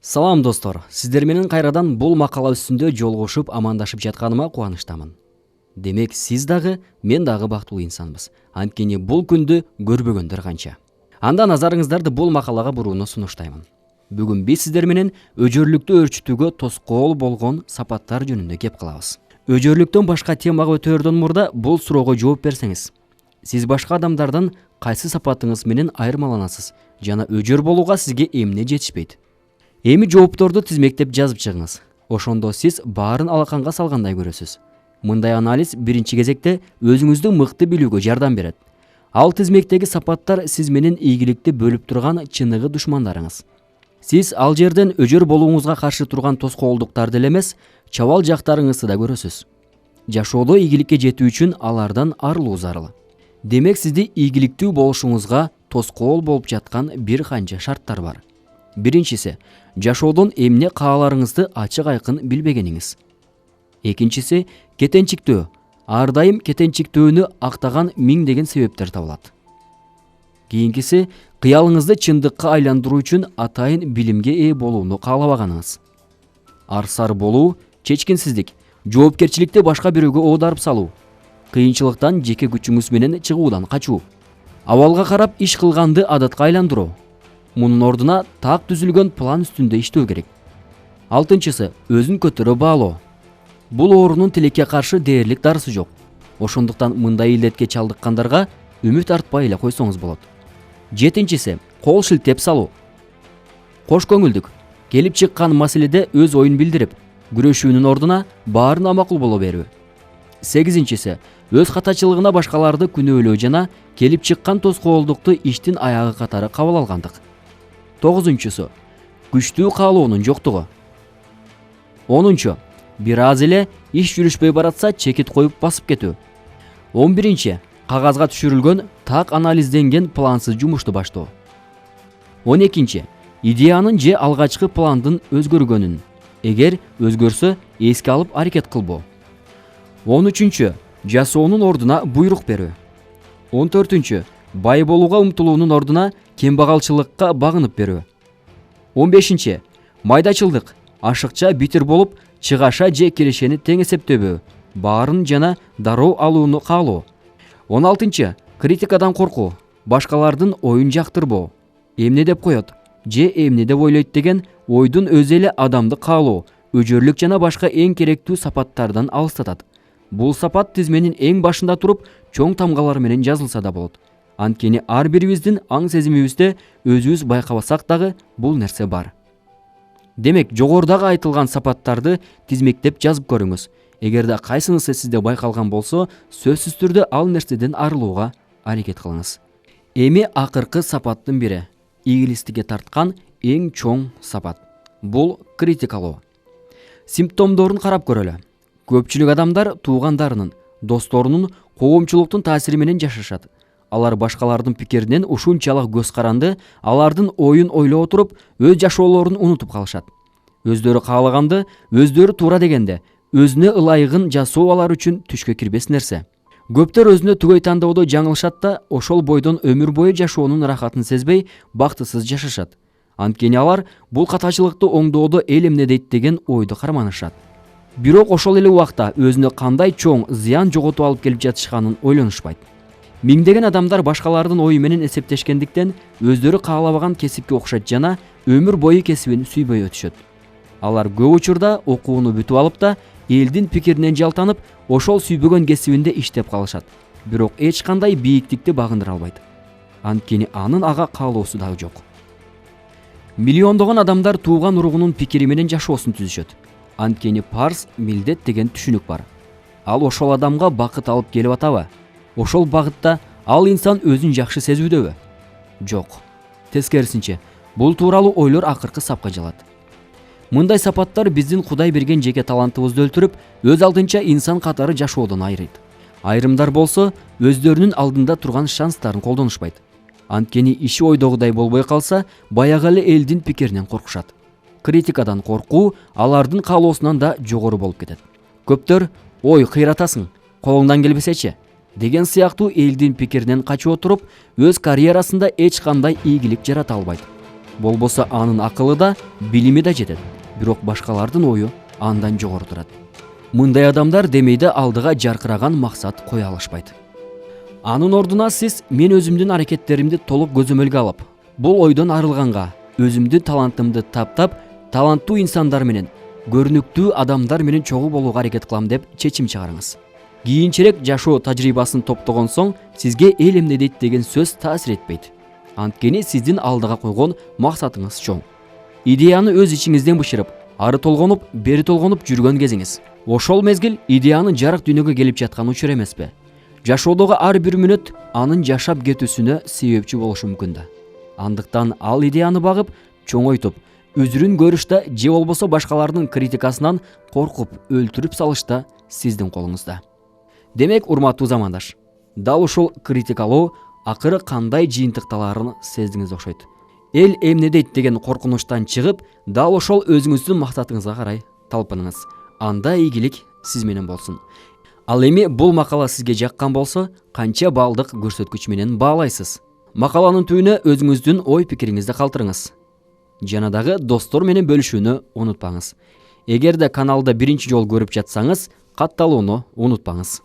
Салам достор, сиздер менен кайрадан бул макала үстүндө жолугушуп амандашып жатканыма кубанычтамын. Демек сиз дагы, мен дагы бактылуу инсанбыз. Анткени бул күндү көрбөгөндөр канча. Анда назарыңыздарды бул макалага бурууну сунуштаймын. Бүгүн биз сиздер менен өжөрлүктү өөрчүтүүгө тоскоол болгон сапаттар жөнүндө кеп кылабыз. Өжөрлүктөн башка темага өтөөрдөн мурда бул суроого жооп берсеңиз, сиз башка адамдардан кайсы сапатыңыз менен айырмаланасыз жана өжөр болууга сизге эмне жетишпейт? Эми жоопторду тизмектеп жазып чыгыңыз. Ошондо сиз баарын алаканга салгандай көрөсүз. Мындай анализ биринчи кезекте өзүңүздү мыкты билүүгө жардам берет. Ал тизмектеги сапаттар сиз менен ийгиликти бөлүп турган чыныгы душмандарыңыз. Сиз ал жерден өжөр болууңузга каршы турган тоскоолдуктарды эле эмес, чабал жактарыңызды да көрөсүз. Жашоодо ийгиликке жетүү үчүн алардан арылуу зарыл. Демек сизди ийгиликтүү болушуңузга тоскоол болуп жаткан бир канча шарттар бар. Биринчиси, жашоодон эмне кааларыңызды ачык айкын билбегениңиз. Экинчиси, кетенчиктөө. Ар дайым кетенчиктөөнү актаган миңдеген себептер табылат. Кийинкиси, кыялыңызды чындыкка айландыруу үчүн атайын билимге ээ болууну каалабаганыңыз. Арсар болуу, чечкинсиздик, жоопкерчиликти башка бирөөгө оодарып салуу, кыйынчылыктан жеке күчүңүз менен чыгуудан качуу, абалга карап иш кылганды адатка айландыруу. Мунун ордуна так түзүлгөн план үстүндө иштөө керек. Алтынчысы, өзүн көтөрө баалоо. Бул оорунун тилекке каршы дээрлик дарысы жок. Ошондуктан мындай илдетке чалдыккандарга үмүт артпай эле койсоңуз болот. Жетинчиси, кол шилтеп салуу. Кош көңүлдүк, келип чыккан маселеде өз оюн билдирип, күрөшүүнүн ордуна баарына макул боло берүү. Сегизинчиси, өз катачылыгына башкаларды күнөөлөө жана келип чыккан тоскоолдукту иштин аягы катары кабыл алгандык. Тогузунчусу, күчтүү каалоонун жоктугу. Онунчу, бир аз эле иш жүрүшпөй баратса чекит коюп басып кетүү. 11, кагазга түшүрүлгөн так анализденген плансыз жумушту баштоо. 12, идеянын же алгачкы пландын өзгөргөнүн, эгер өзгөрсө эске алып аракет кылбоо. 13, жасоонун ордуна буйрук берүү. 14, бай болууга умтулуунун ордуна кембагалчылыкка багынып берүү. 15, майдачылдык, ашыкча битир болуп, чыгаша же кирешени тең эсептөбөө, баарын жана дароо алууну каалоо. 16, критикадан коркуу, башкалардын оюн жактырбоо, эмне деп коет же эмне деп ойлойт деген ойдун өзү эле адамды каалоо, өжөрлүк жана башка эң керектүү сапаттардан алыстатат. Бул сапат тизменин эң башында туруп, чоң тамгалар менен жазылса да болот. Анткени ар бирибиздин аң сезимибизде өзүбүз байкабасак дагы бул нерсе бар. Демек, жогорудагы айтылган сапаттарды тизмектеп жазып көрүңүз. Эгерде кайсынысы сизде байкалган болсо, сөзсүз түрдө ал нерседен арылууга аракет кылыңыз. Эми акыркы сапаттын бири, ийгиликтикке тарткан эң чоң сапат. Бул критикалоо. Симптомдорун карап көрөлү. Көпчүлүк адамдар туугандарынын, досторунун коомчулуктун таасири менен жашашат. Алар башкалардын пикиринен ушунчалык көз каранды, алардын оюн ойлой отуруп, өз жашоолорун унутуп калышат. Өздөрү каалаганды, өздөрү туура дегенде, өзүнө ылайыгын жасоо алар үчүн түшкө кирбес нерсе. Көптөр өзүнө түгөй тандоодо жаңылышат да, ошол бойдон өмүр бою жашоонун рахатын сезбей, бактысыз жашашат. Анткени алар бул катачылыкты оңдоодо эл эмне дейт деген ойду карманышат. Бирок ошол эле убакта өзүнө кандай чоң зыян жоготуп алып келип жатышканын ойлонушпайт. Миңдеген адамдар башкалардын ою менен эсептешкендиктен өздөрү каалабаган кесипке окшойт жана өмүр бою кесибин сүйбөй өтүшөт. Алар көп учурда окууну бүтүп алып да, элдин пикиринен жалтанып, ошол сүйбөгөн кесибинде иштеп калышат. Бирок эч кандай бийиктикти багындыра албайт. Анткени анын ага каалоосу дагы жок. Миллиондогон адамдар тууган уругунун пикири менен жашоосун түзүшөт. Анткени парз, милдет деген түшүнүк бар. Ал ошол адамга бакыт алып келип атабы? Ошол багытта ал инсан өзүн жакшы сезүүдөбү? Жок. Тескерисинче, бул тууралуу ойлор акыркы сапка жалат. Мындай сапаттар биздин Кудай берген жеке талантыбызды өлтүрүп, өз алдынча инсан катары жашоодон айрыйт. Айрымдар болсо, өздөрүнүн алдында турган шанстарын колдонушпайт. Анткени иши ойдогудай болбой калса, баягы эле элдин пикиринен коркушат. Критикадан коркуу алардын каалоосунан да жогору болуп кетет. Көптөр, ой кыйратасың, колуңдан келбесечи деген сыяктуу элдин пикиринен качып отуруп, өз карьерасында эч кандай ийгилик жарата албайт. Болбосо анын акылы да, билими да жетет. Бирок башкалардын ою андан жогору турат. Мындай адамдар демейде алдыга жаркыраган максат кое алышпайт. Анын ордуна сиз мен өзүмдүн аракеттеримди толук көзөмөлгө алып, бул ойдон арылганга, өзүмдүн талантымды таптап, таланттуу инсандар менен, көрүнүктүү адамдар менен чогуу болууга аракет кылам деп чечим чыгарыңыз. Кийинчерээк жашоо тажрыйбасын топтогон соң сизге эл эмне дейт деген сөз таасир этпейт. Анткени сиздин алдыга койгон максатыңыз чоң. Идеяны өз ичиңизден бышырып, ары толгонуп, бери толгонуп жүргөн кезиңиз. Ошол мезгил идеянын жарык дүйнөгө келип жаткан учур эмеспи? Жашоодогу ар бир мүнөт анын жашап кетүүсүнө себепчи болушу мүмкүн да. Андыктан ал идеяны багып, чоңойтуп, өзүрүн көрүштө же болбосо башкалардын критикасынан коркуп өлтүрүп салышта сиздин колуңузда. Демек, урматтуу замандаш, дал ушул критикалоо акыры кандай жыйынтыкталарын сездиңиз окшойт. Эл эмне дейт деген коркунучтан чыгып, дал ошол өзүңүздүн максатыңызга карай талпыныңыз. Анда ийгилик сиз менен болсун. Ал эми бул макала сизге жаккан болсо, канча балдык көрсөткүч менен баалайсыз? Макаланын түбүнө өзүңүздүн ой пикириңизди калтырыңыз. Жана дагы достор менен бөлүшүүнү унутпаңыз. Эгерде каналды биринчи жолу көрүп жатсаңыз, катталууну унутпаңыз.